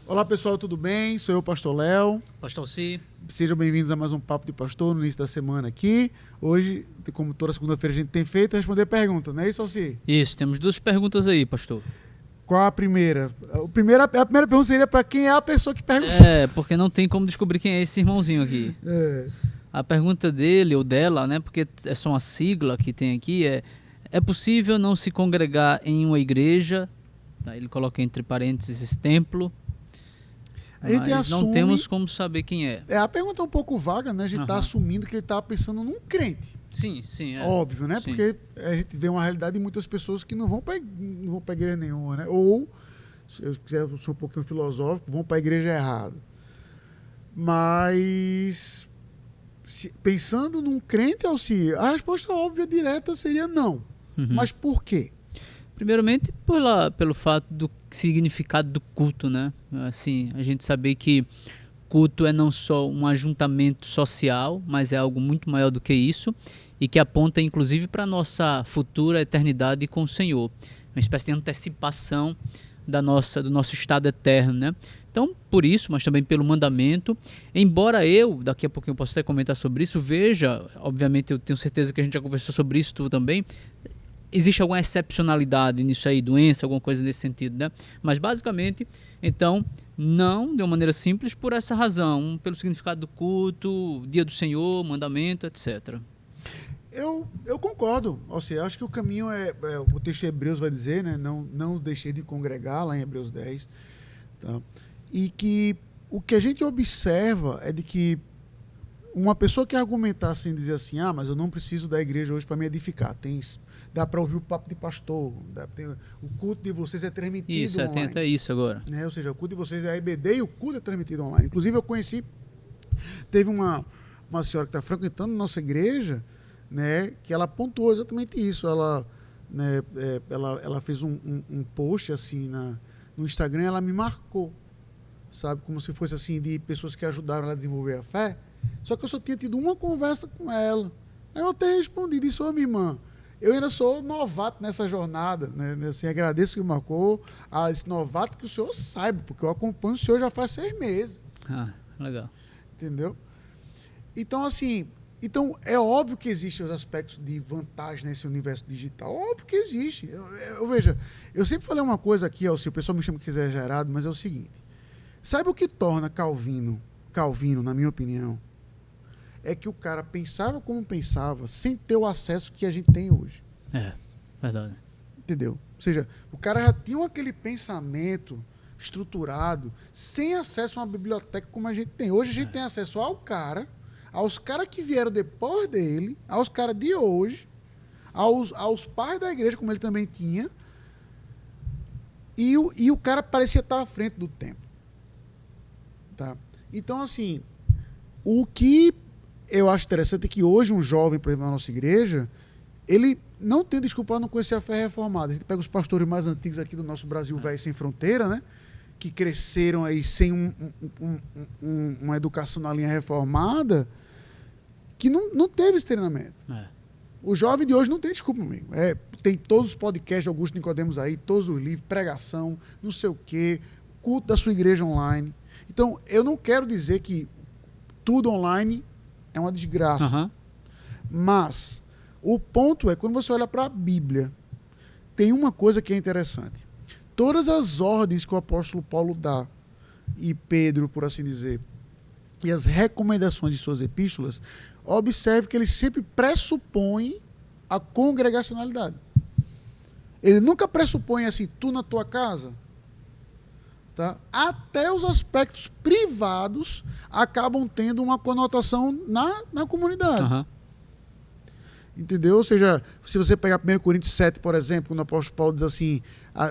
Olá pessoal, tudo bem? Sou eu, Pastor Léo. Pastor Si. Sejam bem-vindos a mais um Papo de Pastor no início da semana aqui. Hoje, como toda segunda-feira a gente tem feito, responder perguntas, não é isso, Alci? Isso, temos duas perguntas aí, pastor. Qual a primeira? A primeira pergunta seria para quem é a pessoa que perguntou. Porque não tem como descobrir quem é esse irmãozinho aqui. A pergunta dele ou dela, né, porque é só uma sigla que tem aqui, é possível não se congregar em uma igreja? Ele coloca entre parênteses templo. A gente mas não temos como saber quem é. A pergunta é um pouco vaga, né? A gente está assumindo que ele está pensando num crente. Sim. Óbvio, né? Sim. Porque a gente vê uma realidade de muitas pessoas que não vão para igreja nenhuma, né? Ou, se eu quiser ser um pouquinho filosófico, vão para a igreja errada. Mas, pensando num crente, Alci, a resposta óbvia, direta, seria não. Mas por quê? Primeiramente, pelo fato do significado do culto, né? Assim, a gente saber que culto é não só um ajuntamento social, mas é algo muito maior do que isso e que aponta, inclusive, para a nossa futura eternidade com o Senhor. Uma espécie de antecipação do nosso estado eterno, né? Então, por isso, mas também pelo mandamento, embora daqui a pouquinho eu possa até comentar sobre isso, veja, obviamente eu tenho certeza que a gente já conversou sobre isso tu também, existe alguma excepcionalidade nisso aí, doença, alguma coisa nesse sentido, né? Mas basicamente, então, não de uma maneira simples por essa razão, pelo significado do culto, dia do Senhor, mandamento, etc. Eu concordo. Ou seja, acho que o caminho o texto de Hebreus vai dizer, né? Não deixei de congregar, lá em Hebreus 10. Tá? E que o que a gente observa é de que uma pessoa que argumentar assim, dizer assim, mas eu não preciso da igreja hoje para me edificar. Dá para ouvir o papo de pastor, o culto de vocês é transmitido isso, online. Tem até isso agora. Né? Ou seja, o culto de vocês é EBD e o culto é transmitido online. Inclusive eu conheci, teve uma senhora que está frequentando nossa igreja, né, que ela pontuou exatamente isso. Ela, né, ela fez um post assim no Instagram, ela me marcou, sabe, como se fosse assim de pessoas que ajudaram ela a desenvolver a fé. Só que eu só tinha tido uma conversa com ela. Aí eu até respondi, disse, minha irmã, eu ainda sou novato nessa jornada, né? Assim, agradeço que marcou. Esse novato que o senhor saiba, porque eu acompanho o senhor já faz 6 meses. Legal. Entendeu? Então, assim, é óbvio que existem os aspectos de vantagem nesse universo digital. Óbvio que existe. Veja, eu sempre falei uma coisa aqui, se o pessoal me chama que é exagerado, mas é o seguinte. Sabe o que torna Calvino, na minha opinião? É que o cara pensava como pensava sem ter o acesso que a gente tem hoje. Verdade. Entendeu? Ou seja, o cara já tinha aquele pensamento estruturado sem acesso a uma biblioteca como a gente tem. Hoje a gente tem acesso aos caras que vieram depois dele, aos caras de hoje, aos pais da igreja, como ele também tinha, e o cara parecia estar à frente do tempo. Tá? Então, assim, o que eu acho interessante é que hoje um jovem, por exemplo, na nossa igreja, ele não tem desculpa para não conhecer a fé reformada. A gente pega os pastores mais antigos aqui do nosso Brasil velho sem fronteira, né? Que cresceram aí sem uma educação na linha reformada, que não teve esse treinamento. O jovem de hoje não tem desculpa, amigo. Tem todos os podcasts de Augusto Nicodemos aí, todos os livros, pregação, não sei o quê, culto da sua igreja online. Então, eu não quero dizer que tudo online é uma desgraça. Mas o ponto é, quando você olha para a Bíblia, tem uma coisa que é interessante. Todas as ordens que o apóstolo Paulo dá, e Pedro, por assim dizer, e as recomendações de suas epístolas, observe que ele sempre pressupõe a congregacionalidade. Ele nunca pressupõe assim, tu na tua casa. Tá? Até os aspectos privados acabam tendo uma conotação na comunidade. Entendeu? Ou seja, se você pegar 1 Coríntios 7, por exemplo, quando o apóstolo Paulo diz assim,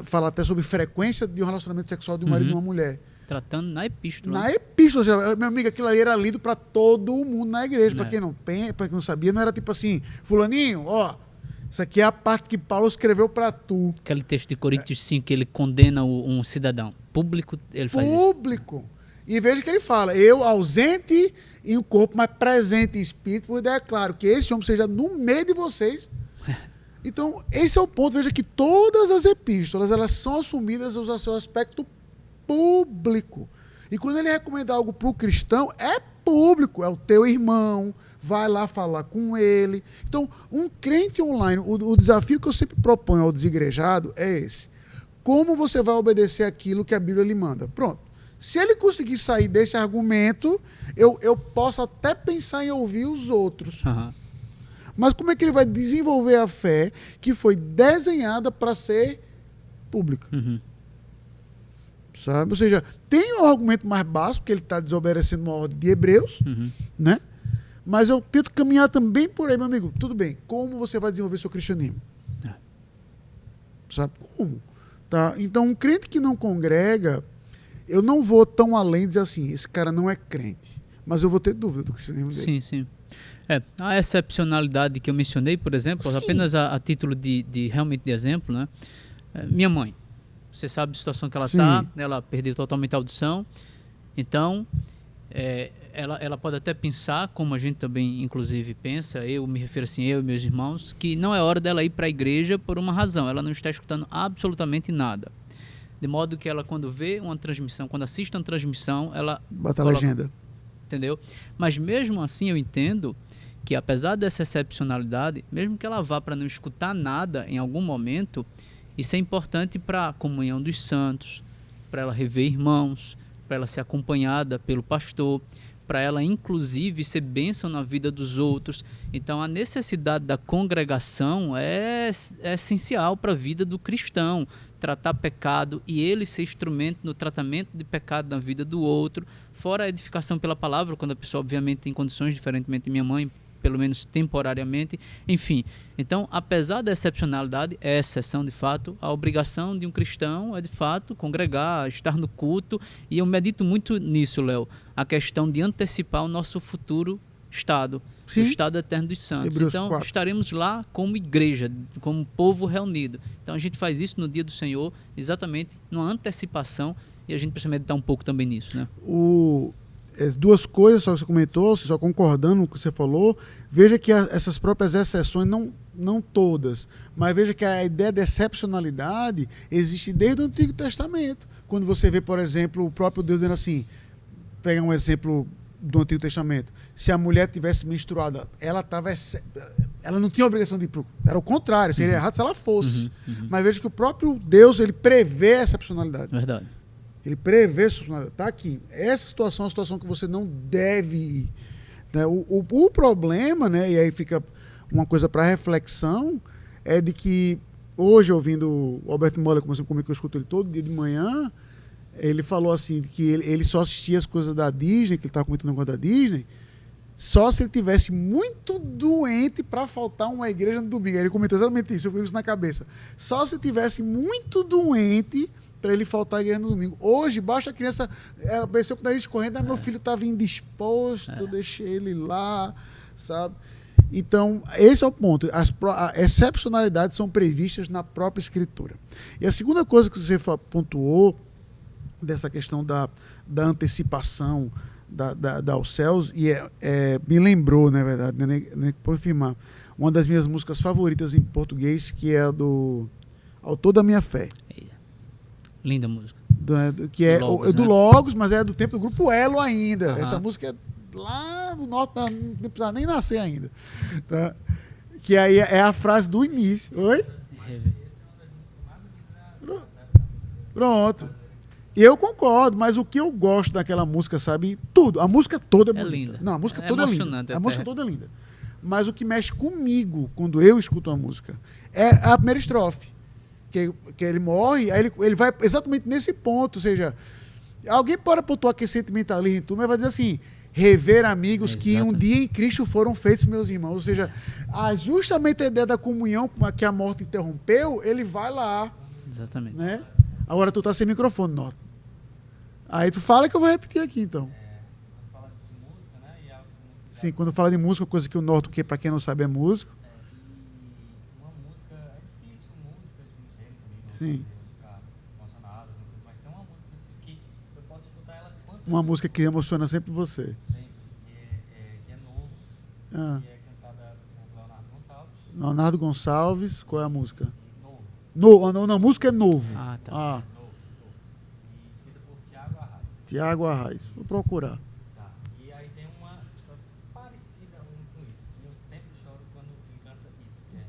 fala até sobre frequência de um relacionamento sexual de um marido e uma mulher. Tratando na epístola. Na epístola, meu amigo, aquilo ali era lido para todo mundo na igreja. Para quem não sabia, não era tipo assim, fulaninho, isso aqui é a parte que Paulo escreveu para tu. Aquele texto de Coríntios 5 que ele condena um cidadão. Público, ele faz isso. Público. E veja que ele fala, eu ausente em um corpo, mas presente em espírito, vos declaro que esse homem seja no meio de vocês. Então, esse é o ponto. Veja que todas as epístolas, elas são assumidas ao seu aspecto público. E quando ele recomenda algo para o cristão, é público, é o teu irmão, vai lá falar com ele. Então, um crente online, o desafio que eu sempre proponho ao desigrejado é esse. Como você vai obedecer aquilo que a Bíblia lhe manda? Pronto. Se ele conseguir sair desse argumento, eu posso até pensar em ouvir os outros. Uhum. Mas como é que ele vai desenvolver a fé que foi desenhada para ser pública? Uhum. Sabe? Ou seja, tem um argumento mais básico, que ele está desobedecendo uma ordem de Hebreus, né? Mas eu tento caminhar também por aí, meu amigo. Tudo bem, como você vai desenvolver seu cristianismo? Sabe como? Tá? Então, um crente que não congrega, eu não vou tão além de dizer assim, esse cara não é crente. Mas eu vou ter dúvida do cristianismo dele. Sim, sim. A excepcionalidade que eu mencionei, por exemplo, Sim. apenas a título realmente de exemplo, né? Minha mãe. Você sabe a situação que ela está, ela perdeu totalmente a audição. Então, ela pode até pensar, como a gente também, inclusive, pensa, eu me refiro assim, eu e meus irmãos, que não é hora dela ir para a igreja por uma razão. Ela não está escutando absolutamente nada. De modo que ela, quando vê uma transmissão, quando assiste uma transmissão, ela bota a legenda. Entendeu? Mas mesmo assim eu entendo que, apesar dessa excepcionalidade, mesmo que ela vá para não escutar nada em algum momento, isso é importante para a comunhão dos santos, para ela rever irmãos, para ela ser acompanhada pelo pastor, para ela inclusive ser bênção na vida dos outros. Então a necessidade da congregação é essencial para a vida do cristão, tratar pecado e ele ser instrumento no tratamento de pecado na vida do outro, fora a edificação pela palavra, quando a pessoa obviamente tem condições, diferentemente de minha mãe, pelo menos temporariamente, enfim. Então, apesar da excepcionalidade, é exceção de fato, a obrigação de um cristão é de fato congregar, estar no culto, e eu medito muito nisso, Léo, a questão de antecipar o nosso futuro estado, o estado eterno dos santos. Hebreus então, 4. estaremos lá como igreja, como povo reunido. Então, a gente faz isso no dia do Senhor, exatamente numa antecipação, e a gente precisa meditar um pouco também nisso, né? Duas coisas só que você comentou, só concordando com o que você falou. Veja que essas próprias exceções, não todas, mas veja que a ideia de excepcionalidade existe desde o Antigo Testamento. Quando você vê, por exemplo, o próprio Deus dizendo assim, pega um exemplo do Antigo Testamento, se a mulher tivesse menstruada, ela não tinha obrigação de ir pro... Era o contrário, seria errado se ela fosse. Mas veja que o próprio Deus, ele prevê a excepcionalidade. Verdade. Ele prevê a excepcionalidade. Está aqui. Essa situação é uma situação que você não deve ir. Né? O problema, né, e aí fica uma coisa para reflexão, é de que hoje, ouvindo o Albert Moller, como eu escuto ele todo dia de manhã, ele falou assim, que ele só assistia as coisas da Disney, que ele estava comentando com a da Disney, só se ele tivesse muito doente para faltar uma igreja no domingo. Aí ele comentou exatamente isso, eu fico isso na cabeça. Só se tivesse muito doente para ele faltar a igreja no domingo. Hoje, basta a criança... Apareceu com o nariz correndo, meu filho estava indisposto, eu deixei ele lá, sabe? Então, esse é o ponto. As excepcionalidades são previstas na própria Escritura. E a segunda coisa que você pontuou, dessa questão da antecipação aos céus, e me lembrou, na verdade, nem por afirmar, uma das minhas músicas favoritas em português, que é do Autor da Minha Fé. Linda música. Que é Logos, do né? Logos, mas é do tempo do grupo Elo ainda. Uhum. Essa música é lá do norte, não precisa nem nascer ainda. Tá? Que aí é a frase do início. Oi? Pronto. E eu concordo, mas o que eu gosto daquela música, sabe? Tudo. A música toda é bonita. Linda. Não, a música toda é linda. A música até. toda é linda. Mas o que mexe comigo quando eu escuto uma música é a primeira estrofe. Que ele morre, aí ele vai exatamente nesse ponto. Ou seja, alguém pode pontuar que é sentimentalismo em tudo, mas vai dizer assim: rever amigos que um dia em Cristo foram feitos meus irmãos. Ou seja, justamente a ideia da comunhão que a morte interrompeu, ele vai lá. Exatamente. Né? Agora tu tá sem microfone, Norton. Aí tu fala que eu vou repetir aqui, então. Quando fala de música, né? E algo muito Sim, quando fala de música, coisa que o Norton, que para quem não sabe é músico. e uma música, é difícil música de um jeito também, não Sim. ficar emocionado, mas tem uma música que eu posso escutar ela quantas Uma música que emociona sempre você. sempre, que é novo, Ah. que é cantada por Leonardo Gonçalves. Leonardo Gonçalves, qual é a música? Novo. Não, a música é novo. Ah, tá. Ah, Novo. E escrita por Tiago Arraes. Vou procurar. Tá. E aí tem uma história parecida com isso. E eu sempre choro quando me canta isso, que é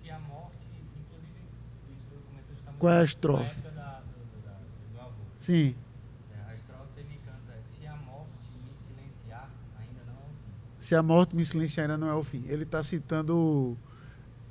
se a morte, inclusive isso eu comecei a estar muito Qual é a na estrofe? época do meu avô. Sim. A estrofe ele canta se a morte me silenciar, ainda não é o fim. Se a morte me silenciar ainda não é o fim. Ele está citando,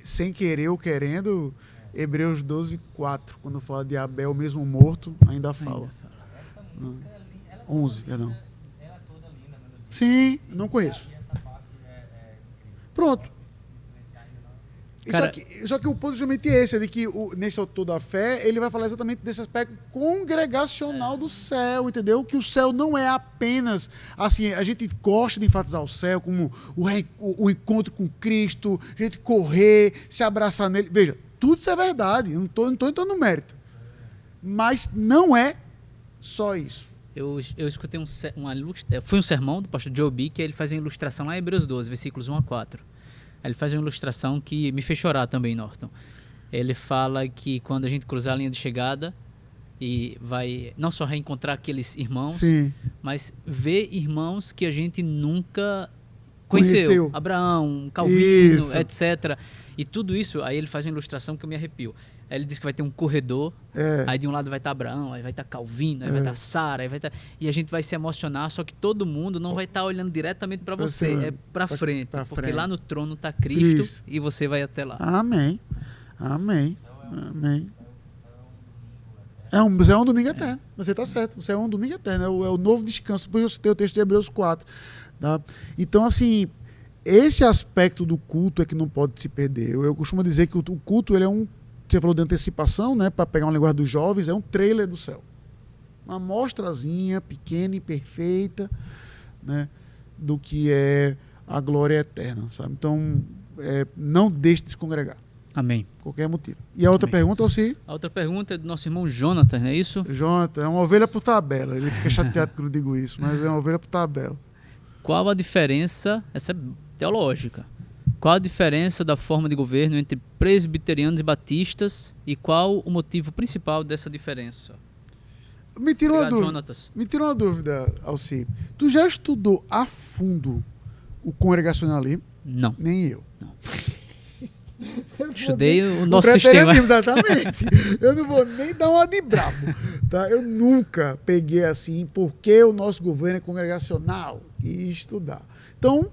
sem querer ou querendo, Hebreus 12, 4. Quando fala de Abel mesmo morto, ainda fala. Essa música é linda. Ela é 11, toda perdão. linda, ela é toda linda, a melodia. Sim, não conheço. E essa parte é incrível. Pronto. Se a morte me silenciar, ainda não é o fim. Cara- Só que o ponto justamente é esse, é de que nesse autor da fé, ele vai falar exatamente desse aspecto congregacional do céu, entendeu? Que o céu não é apenas, assim, a gente gosta de enfatizar o céu como o encontro com Cristo, a gente correr, se abraçar nele. Veja, tudo isso é verdade, eu não estou entrando no mérito. Mas não é só isso. Eu escutei foi um sermão do pastor Joe B, que ele faz uma ilustração lá em Hebreus 12, versículos 1 a 4. Aí ele faz uma ilustração que me fez chorar também, Norton. Ele fala que quando a gente cruzar a linha de chegada e vai não só reencontrar aqueles irmãos, Sim. mas ver irmãos que a gente nunca conheceu. Conheceu. Abraão, Calvino, Isso. etc. E tudo isso, aí ele faz uma ilustração que eu me arrepio. Aí ele diz que vai ter um corredor, É. aí de um lado vai estar Abraão, aí vai estar Calvino, aí vai estar Sara, aí vai estar... E a gente vai se emocionar, só que todo mundo não vai estar olhando diretamente para Pra você, cima. é para frente. pra Porque frente. lá no trono está Cristo, Cristo. e você vai até lá. Amém. Amém. Amém. O céu é um domingo eterno. É um domingo eterno. Você está certo. Você é um domingo eterno. É o novo descanso. Por isso eu citei o texto de Hebreus 4. Tá? Então, assim, esse aspecto do culto é que não pode se perder. Eu costumo dizer que o culto, ele é um... Você falou de antecipação, né? Para pegar uma linguagem dos jovens, é um trailer do céu. Uma amostrazinha pequena e perfeita, né? Do que é a glória eterna, sabe? Então, não deixe de se congregar. Amém. Qualquer motivo. E a outra Amém. pergunta, Alci? A outra pergunta é do nosso irmão Jonathan, não é isso? Jonathan, é uma ovelha por tabela. Ele fica chateado quando eu digo isso, mas é uma ovelha por tabela. Qual a diferença, essa é teológica, qual a diferença da forma de governo entre presbiterianos e batistas e qual o motivo principal dessa diferença? Me tira uma Obrigado, dúvida. Jonatas. Me tira uma dúvida, Alci. Tu já estudou a fundo o congregacionalismo? Não. Nem eu. Estudei o O nosso sistema. preterianismo, exatamente. Eu não vou nem dar uma de brabo. Tá? Eu nunca peguei assim, porque o nosso governo é congregacional e estudar. Então,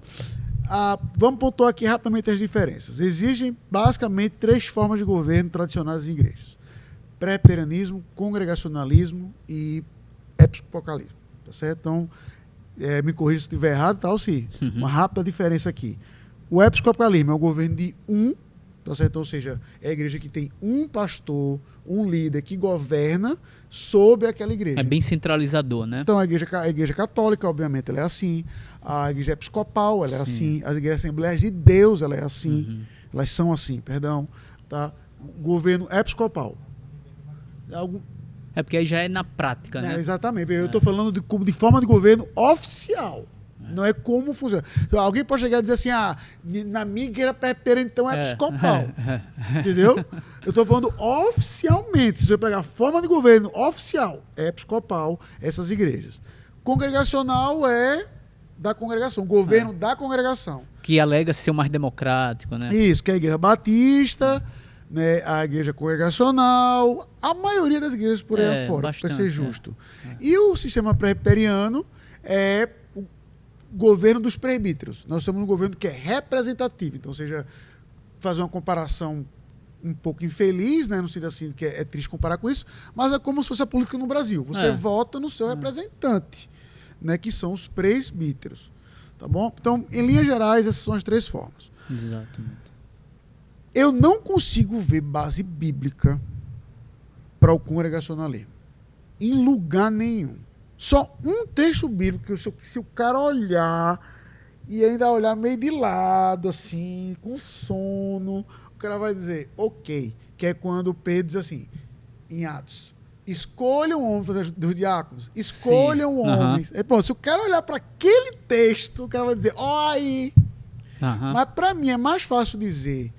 vamos pontuar aqui rapidamente as diferenças. Existem basicamente 3 formas de governo tradicionais das igrejas: presbiterianismo, congregacionalismo e episcopalianismo. Tá certo? Então, me corrija se estiver errado, tá, Alci? Uma rápida diferença aqui. O episcopalianismo é o governo de tá certo? Ou seja, é a igreja que tem um pastor, um líder que governa sobre aquela igreja. É bem centralizador, né? Então, a igreja católica, obviamente, ela é assim. A igreja episcopal, ela é assim. As igrejas Assembleias de Deus, ela é assim. Elas são assim, perdão. Tá? O governo episcopal. É porque aí já é na prática, né? Exatamente. Eu estou falando de forma de governo oficial. Não é como funciona. Alguém pode chegar e dizer assim, na minha igreja presbiteriana, então é episcopal. Entendeu? Eu estou falando oficialmente. Se você pegar a forma de governo oficial, é episcopal essas igrejas. Congregacional é da congregação, governo da congregação. Que alega ser o mais democrático, né? Isso, que é a igreja batista, né, a igreja congregacional, a maioria das igrejas por aí afora, para ser justo. E o sistema presbiteriano é o governo dos presbíteros. Nós somos um governo que é representativo, então, ou seja, fazer uma comparação um pouco infeliz, né, no sentido assim, que é triste comparar com isso, mas é como se fosse a política no Brasil. Você vota no seu representante, né, que são os presbíteros. Tá bom? Então, em linhas gerais, essas são as 3 formas. Exatamente. Eu não consigo ver base bíblica para o congregacionalismo. Em lugar nenhum. Só um texto bíblico, se o cara olhar e ainda olhar meio de lado, assim, com sono, o cara vai dizer, ok, que é quando Pedro diz assim, em Atos, escolham homens dos diáconos, escolham homens. Pronto, se o cara olhar para aquele texto, o cara vai dizer, ó aí. Mas para mim é mais fácil dizer,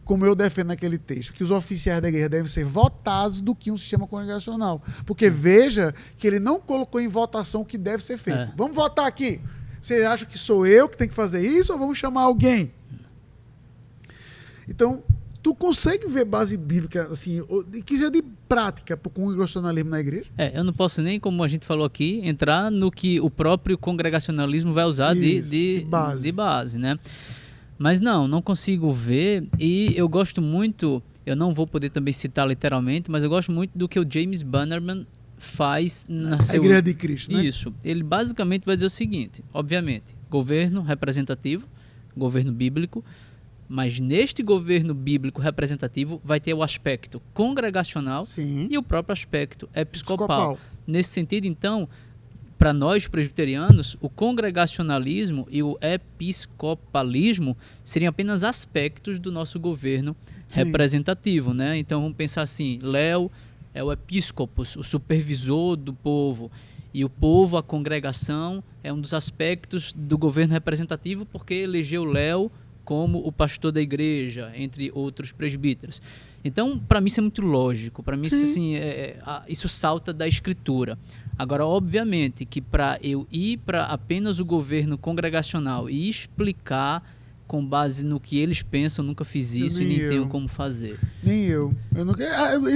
como eu defendo naquele texto, que os oficiais da igreja devem ser votados do que um sistema congregacional. Porque veja que ele não colocou em votação o que deve ser feito. É. Vamos votar aqui. Você acha que sou eu que tenho que fazer isso ou vamos chamar alguém? Então, tu consegue ver base bíblica, assim, que seja de prática para o congregacionalismo na igreja? Eu não posso nem, como a gente falou aqui, entrar no que o próprio congregacionalismo vai usar Isso, de de base, né? Mas não consigo ver, e eu gosto muito, eu não vou poder também citar literalmente, mas eu gosto muito do que o James Bannerman faz na A igreja de Cristo, né? Isso. Ele basicamente vai dizer o seguinte, obviamente, governo representativo, governo bíblico, mas neste governo bíblico representativo vai ter o aspecto congregacional Sim. e o próprio aspecto episcopal. Episcopal. Nesse sentido, então, para nós presbiterianos, o congregacionalismo e o episcopalismo seriam apenas aspectos do nosso governo representativo, né? Então vamos pensar assim, Léo é o episcopos, o supervisor do povo, e o povo, a congregação, é um dos aspectos do governo representativo porque elegeu Léo como o pastor da igreja, entre outros presbíteros. Então, para mim isso é muito lógico, para mim isso, assim, isso salta da escritura. Agora, obviamente, que para eu ir para apenas o governo congregacional e explicar com base no que eles pensam, eu nunca fiz isso e nem tenho como fazer. Nem eu. Eu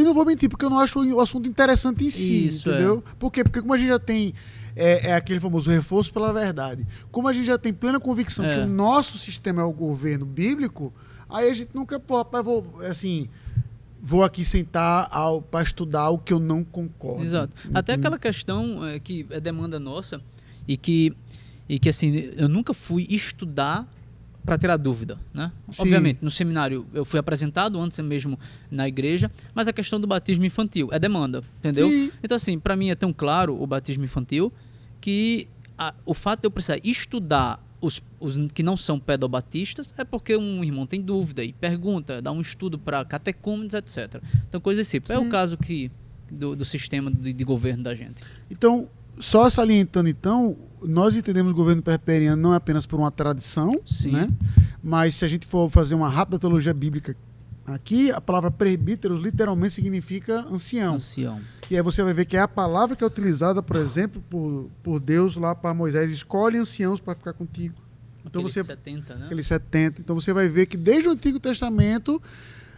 não vou mentir, porque eu não acho o assunto interessante em si, Isso, entendeu? Por quê? Porque como a gente já tem aquele famoso reforço pela verdade, como a gente já tem plena convicção que o nosso sistema é o governo bíblico, aí a gente nunca pode, vou aqui sentar para estudar o que eu não concordo. Exato. Até aquela questão que é demanda nossa e que assim, eu nunca fui estudar para tirar dúvida, né? Sim. Obviamente, no seminário eu fui apresentado antes mesmo na igreja, mas a questão do batismo infantil é demanda, entendeu? Sim. Então assim, para mim é tão claro o batismo infantil que o fato de eu precisar estudar os que não são pedobatistas é porque um irmão tem dúvida e pergunta, dá um estudo para catecúmenos, etc. Então coisa assim. É o caso do sistema de governo da gente. Então, só salientando então, nós entendemos o governo presbiteriano não é apenas por uma tradição, né? Mas se a gente for fazer uma rápida teologia bíblica aqui, a palavra presbítero literalmente significa ancião. E aí você vai ver que é a palavra que é utilizada, por exemplo, por Deus lá para Moisés, escolhe anciãos para ficar contigo. Então Aqueles 70, né? Aqueles 70. Então você vai ver que desde o Antigo Testamento,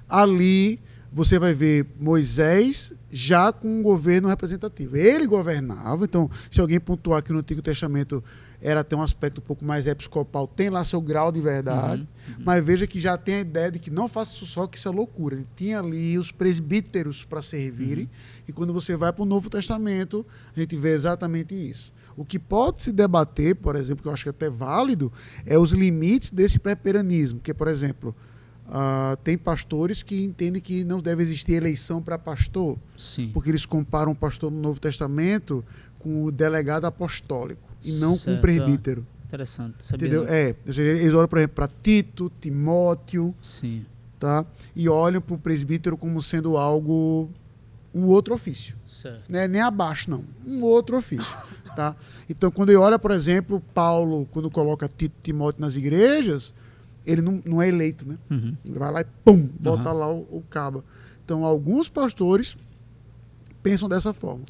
ali você vai ver Moisés já com um governo representativo. Ele governava, então se alguém pontuar que no Antigo Testamento era até um aspecto um pouco mais episcopal, tem lá seu grau de verdade, mas veja que já tem a ideia de que não faça isso só, que isso é loucura. Ele tinha ali os presbíteros para servirem, e quando você vai para o Novo Testamento, a gente vê exatamente isso. O que pode se debater, por exemplo, que eu acho que é até válido, é os limites desse presbiterianismo, que, por exemplo, tem pastores que entendem que não deve existir eleição para pastor, porque eles comparam o pastor no Novo Testamento com o delegado apostólico e não com o presbítero. Interessante. Entendeu? Eles olham, por exemplo, para Tito, Timóteo, tá? E olham para o presbítero como sendo algo, um outro ofício. Né? Nem abaixo, não. Um outro ofício. Tá? Então, quando ele olha, por exemplo, Paulo, quando coloca Tito e Timóteo nas igrejas, ele não é eleito, né? Ele vai lá e pum, bota lá o cabo. Então, alguns pastores pensam dessa forma.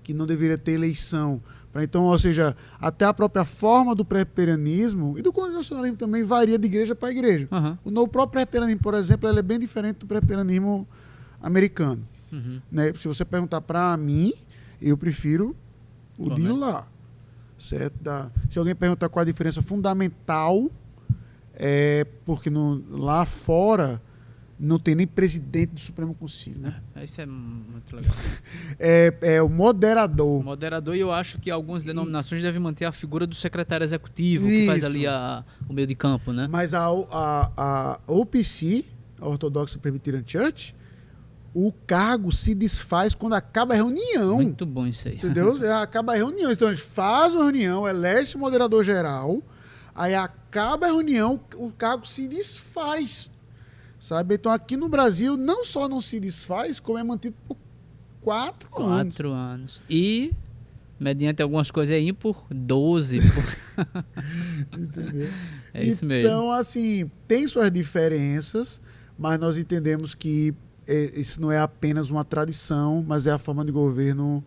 Que não deveria ter eleição. Então, ou seja, até a própria forma do presbiterianismo e do congregacionalismo também varia de igreja para igreja. O próprio presbiterianismo, por exemplo, ele é bem diferente do presbiterianismo americano. Né? Se você perguntar para mim, eu prefiro o de lá. Certo? Se alguém perguntar qual a diferença fundamental, porque lá fora não tem nem presidente do Supremo Concílio, né? Isso é muito legal. É o moderador. O moderador, e eu acho que algumas denominações devem manter a figura do secretário executivo, que faz ali o meio de campo, né? Mas a OPC, a Orthodox Presbyterian Church, o cargo se desfaz quando acaba a reunião. Muito bom isso aí. Entendeu? Acaba a reunião. Então, a gente faz uma reunião, elege o moderador geral, aí acaba a reunião, o cargo se desfaz. Sabe? Então, aqui no Brasil, não só não se desfaz, como é mantido por 4 anos. 4 anos. E, mediante algumas coisas aí, por 12. Entendeu? É isso mesmo. Então, assim, tem suas diferenças, mas nós entendemos que isso não é apenas uma tradição, mas é a forma de governo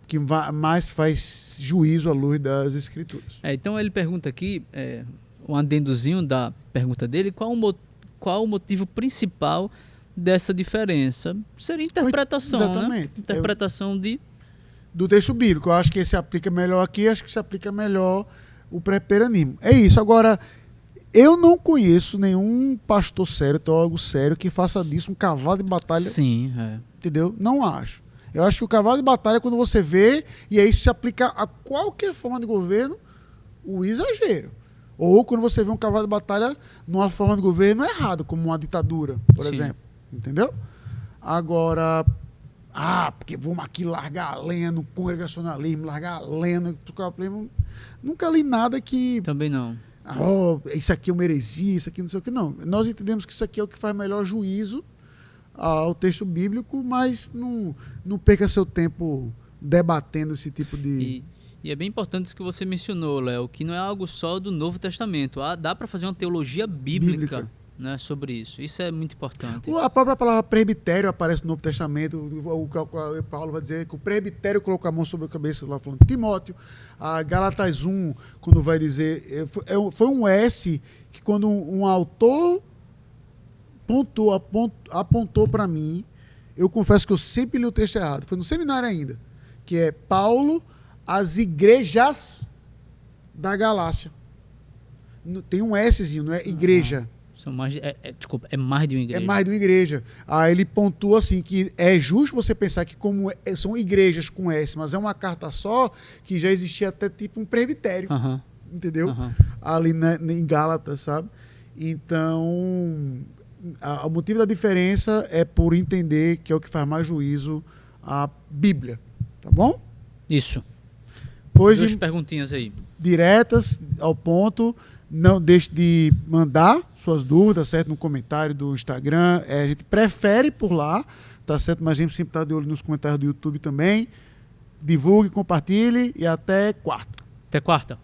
que mais faz juízo à luz das Escrituras. Então ele pergunta aqui, um adendozinho da pergunta dele, qual o motivo principal dessa diferença? Seria interpretação, exatamente. Né? Interpretação do texto bíblico. Eu acho que se aplica melhor aqui, acho que se aplica melhor o pré-peranismo. É isso. Agora, eu não conheço nenhum pastor sério, teólogo sério, que faça disso um cavalo de batalha. Sim, Entendeu? Não acho. Eu acho que o cavalo de batalha é quando você vê, e aí se aplica a qualquer forma de governo, o exagero. Ou quando você vê um cavalo de batalha numa forma de governo errado, como uma ditadura, por exemplo. Entendeu? Agora, porque vamos aqui largar a lenha no congregacionalismo, largar a lenha no capitalismo. Nunca li nada que... Também não. Isso aqui é uma heresia, isso aqui não sei o que. Não. Nós entendemos que isso aqui é o que faz melhor juízo ao texto bíblico, mas não perca seu tempo debatendo esse tipo de... E é bem importante isso que você mencionou, Léo, que não é algo só do Novo Testamento. Dá para fazer uma teologia bíblica. Né, sobre isso. Isso é muito importante. A própria palavra presbitério aparece no Novo Testamento. O Paulo vai dizer que o presbitério colocou a mão sobre a cabeça, lá falando de Timóteo. A Gálatas 1, quando vai dizer... Foi um S que quando um autor apontou para mim, eu confesso que eu sempre li o texto errado. Foi no seminário ainda. Que é Paulo às igrejas da Galácia. Tem um Szinho, não é igreja. São mais, desculpa, é mais de uma igreja. É mais de uma igreja. Aí ele pontua assim que é justo você pensar que como são igrejas com S, mas é uma carta só, que já existia até tipo um presbitério. Entendeu? Ali em Gálatas, sabe? Então, o motivo da diferença é por entender que é o que faz mais juízo à Bíblia. Tá bom? Isso. Duas perguntinhas aí. Diretas, ao ponto. Não deixe de mandar suas dúvidas, certo? No comentário do Instagram. A gente prefere por lá, tá certo? Mas a gente sempre está de olho nos comentários do YouTube também. Divulgue, compartilhe e até quarta. Até quarta.